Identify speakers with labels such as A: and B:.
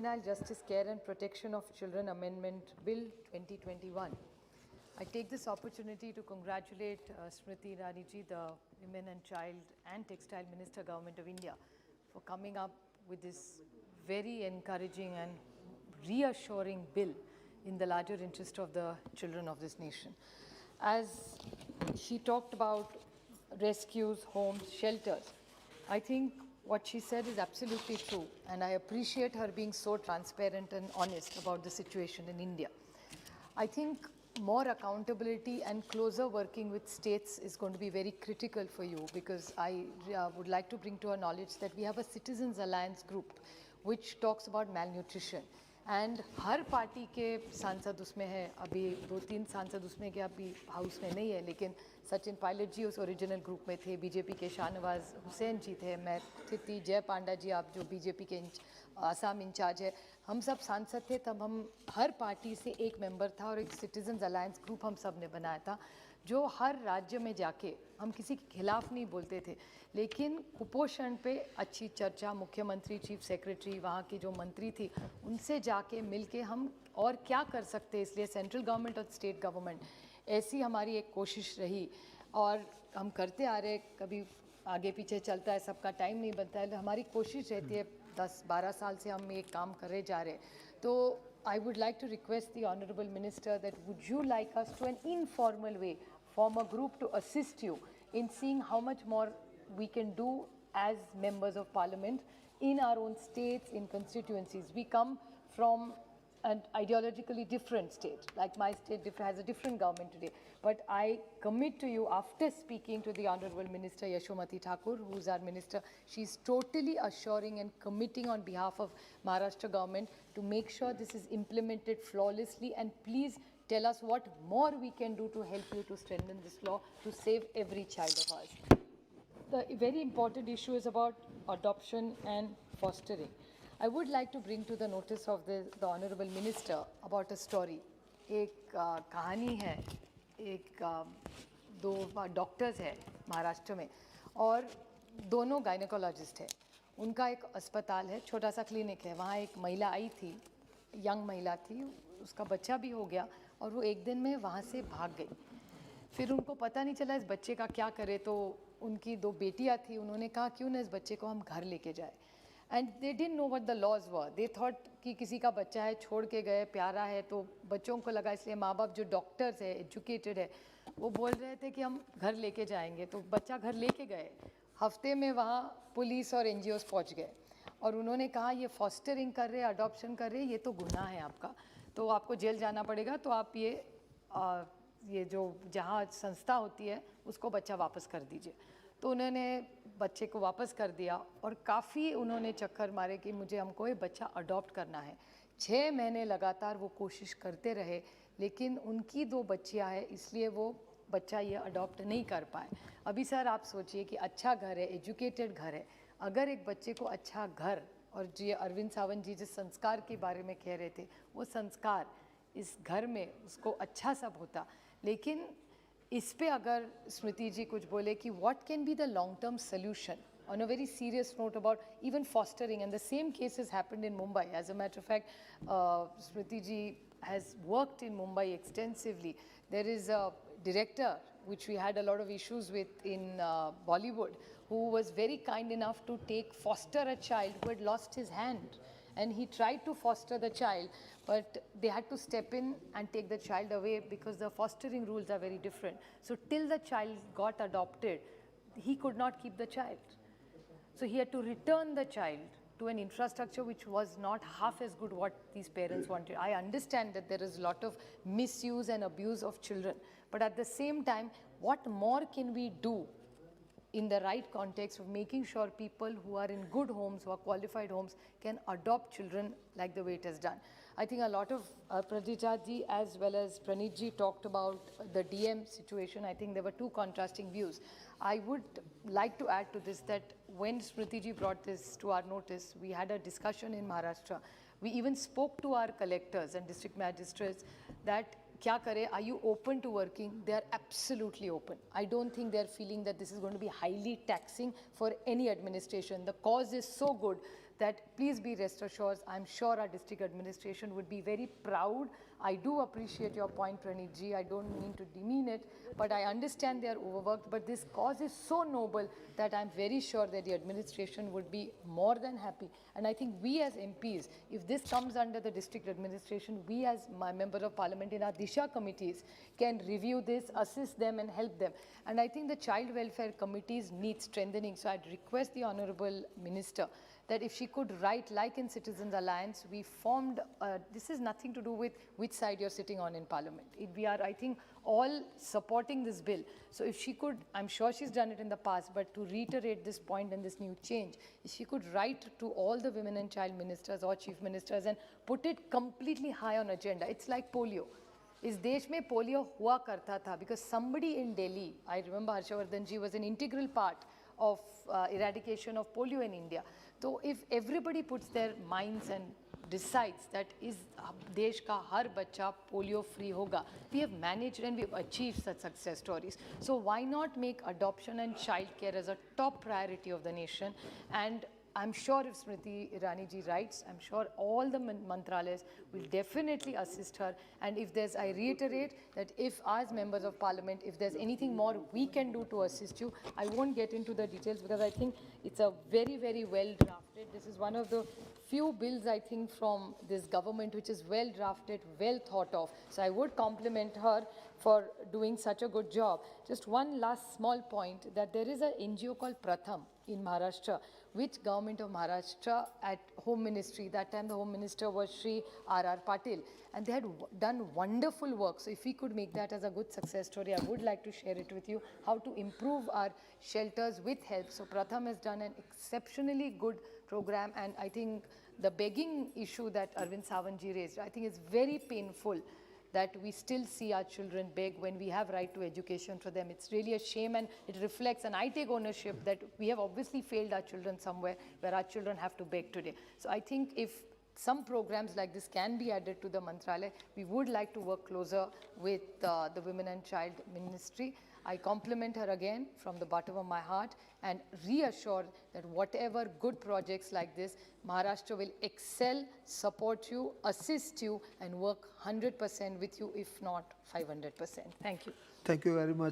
A: Juvenile Justice Care and Protection of Children Amendment Bill 2021. I take this opportunity to congratulate Smriti Irani ji, the Women and Child and Textile Minister, Government of India, for coming up with this very encouraging and reassuring bill in the larger interest of the children of this nation. As she talked about rescues, homes, shelters, I think what she said is absolutely true, and I appreciate her being so transparent and honest about the situation in India. I think more accountability and closer working with states is going to be very critical for you, because I would like to bring to our knowledge that we have a Citizens Alliance group which talks about malnutrition. And her party के सांसद उसमें है, अभी 2-3 सांसद उसमें के अभी house में नहीं है, लेकिन सचिन पायलट जी उस ओरिजिनल ग्रुप में थे, बीजेपी के शाहनवाज हुसैन जी थे, मैं थी, जय पांडा जी आप जो बीजेपी के आसाम इंचार्ज है, हम सब सांसद थे। तब हम हर पार्टी से एक मेंबर था और एक सिटीजन्स अलायंस ग्रुप हम सब ने बनाया था, जो हर राज्य में जाके हम किसी के खिलाफ नहीं बोलते थे, लेकिन कुपोषण पे अच्छी चर्चा, मुख्यमंत्री, चीफ सेक्रेटरी, वहाँ की जो मंत्री थी, उनसे जाके मिलके हम और क्या कर सकते हैं, इसलिए सेंट्रल गवर्नमेंट और स्टेट गवर्नमेंट, ऐसी हमारी एक कोशिश रही और हम करते आ रहे। कभी आगे पीछे चलता है, सबका टाइम नहीं बनता है, हमारी कोशिश रहती है। 10-12 साल से हम ये काम करे जा रहे हैं। तो I would like to request the Honorable Minister that would you like us to an informal way form a group to assist you in seeing how much more we can do as members of parliament in our own states, in constituencies. We come from an ideologically different state, like my state has a different government today. But I commit to you, after speaking to the Honorable Minister Yashomati Thakur, who's our minister, she's totally assuring and committing on behalf of Maharashtra government to make sure this is implemented flawlessly, and please tell us what more we can do to help you to strengthen this law to save every child of ours. The very important issue is about adoption and fostering. I would like to bring to the notice of the Honorable Minister about a story. एक कहानी है, एक दो doctors है महाराष्ट्र में और दोनों gynaecologist है। उनका एक अस्पताल है, छोटा सा क्लिनिक है। वहाँ एक महिला आई थी, यंग महिला थी, उसका बच्चा भी हो गया और वो एक दिन में वहाँ से भाग गई। फिर उनको पता नहीं चला इस बच्चे का क्या करे, तो उनकी 2 बेटियाँ थी, उन्होंने कहा क्यों ना इस बच्चे को हम घर लेके जाए। And they didn't know what the laws were, they thought कि किसी का बच्चा है, छोड़ के गए, प्यारा है, तो बच्चों को लगा, इसलिए माँ बाप जो डॉक्टर्स है, एजुकेटेड है, वो बोल रहे थे कि हम घर लेके जाएंगे। तो बच्चा घर लेके गए, हफ्ते में वहाँ पुलिस और NGOs पहुँच गए और उन्होंने कहा ये फॉस्टरिंग कर रहे, अडॉप्शन कर रहे, ये तो गुनाह है आपका, तो आपको जेल जाना पड़ेगा, तो आप ये जो जहाँ संस्था होती है उसको बच्चा वापस कर दीजिए। तो उन्होंने बच्चे को वापस कर दिया और काफ़ी उन्होंने चक्कर मारे कि हमको ये बच्चा अडॉप्ट करना है। 6 महीने लगातार वो कोशिश करते रहे, लेकिन उनकी 2 बच्चियाँ हैं, इसलिए वो बच्चा ये अडॉप्ट नहीं कर पाए। अभी सर आप सोचिए कि अच्छा घर है, एजुकेटेड घर है, अगर एक बच्चे को अच्छा घर, और जी अरविंद सावंत जी जिस संस्कार के बारे में कह रहे थे, वो संस्कार इस घर में उसको अच्छा सब होता। लेकिन इस पे अगर स्मृति जी कुछ बोले कि what can be the long-term solution on a very serious note about even fostering, and the same cases happened in Mumbai. As a matter of fact, Smriti ji has worked in Mumbai extensively. There is a director which we had a lot of issues with in Bollywood, who was very kind enough to foster a child who had lost his hand. And he tried to foster the child, but they had to step in and take the child away because the fostering rules are very different. So till the child got adopted, he could not keep the child. So he had to return the child to an infrastructure which was not half as good what these parents wanted. I understand that there is a lot of misuse and abuse of children, but at the same time, what more can we do in the right context of making sure people who are in good homes, who are qualified homes, can adopt children like the way it is done. I think a lot of Pradija ji as well as Praneet ji talked about the DM situation. I think there were 2 contrasting views. I would like to add to this that when Smriti ji brought this to our notice, we had a discussion in Maharashtra. We even spoke to our collectors and district magistrates that क्या करें, are you open to working? They are absolutely open. I don't think they are feeling that this is going to be highly taxing for any administration. The cause is so good that please be rest assured, I'm sure our district administration would be very proud. I do appreciate your point, Praneeth ji. I don't mean to demean it, but I understand they are overworked. But this cause is so noble that I'm very sure that the administration would be more than happy. And I think we as MPs, if this comes under the district administration, we as my member of parliament in our Disha committees can review this, assist them and help them. And I think the child welfare committees need strengthening. So I'd request the Honorable Minister that if she could write, like in Citizens Alliance, we formed, this is nothing to do with which side you're sitting on in Parliament. We are, I think, all supporting this bill. So if she could, I'm sure she's done it in the past, but to reiterate this point and this new change, if she could write to all the women and child ministers or chief ministers and put it completely high on agenda. It's like polio. इस देश में polio हुआ करता था because somebody in Delhi, I remember Harshavardhan ji was an integral part of eradication of polio in India. So if everybody puts their minds and decides that is देश का हर बच्चा polio free होगा, we have managed and we've achieved such success stories. So why not make adoption and child care as a top priority of the nation? And I'm sure if Smriti Irani ji writes, I'm sure all the mantralayas will definitely assist her. And if there's, I reiterate that if as members of parliament, if there's anything more we can do to assist you, I won't get into the details because I think it's a very, very well drafted. This is one of the few bills I think from this government which is well drafted, well thought of. So I would compliment her for doing such a good job. Just one last small point that there is an NGO called Pratham in Maharashtra, which government of Maharashtra at Home Ministry, that time the Home Minister was Shri R.R. Patil, and they had done wonderful work. So if we could make that as a good success story, I would like to share it with you, how to improve our shelters with help. So Pratham has done an exceptionally good program, and I think the begging issue that Arvind Sawant raised, I think is very painful that we still see our children beg when we have right to education for them. It's really a shame, and it reflects, and I take ownership that we have obviously failed our children somewhere where our children have to beg today. So I think if some programs like this can be added to the Mantralaya, we would like to work closer with the Women and Child Ministry. I compliment her again from the bottom of my heart and reassure that whatever good projects like this, Maharashtra will excel, support you, assist you, and work 100% with you, if not 500%. Thank you.
B: Thank you very much.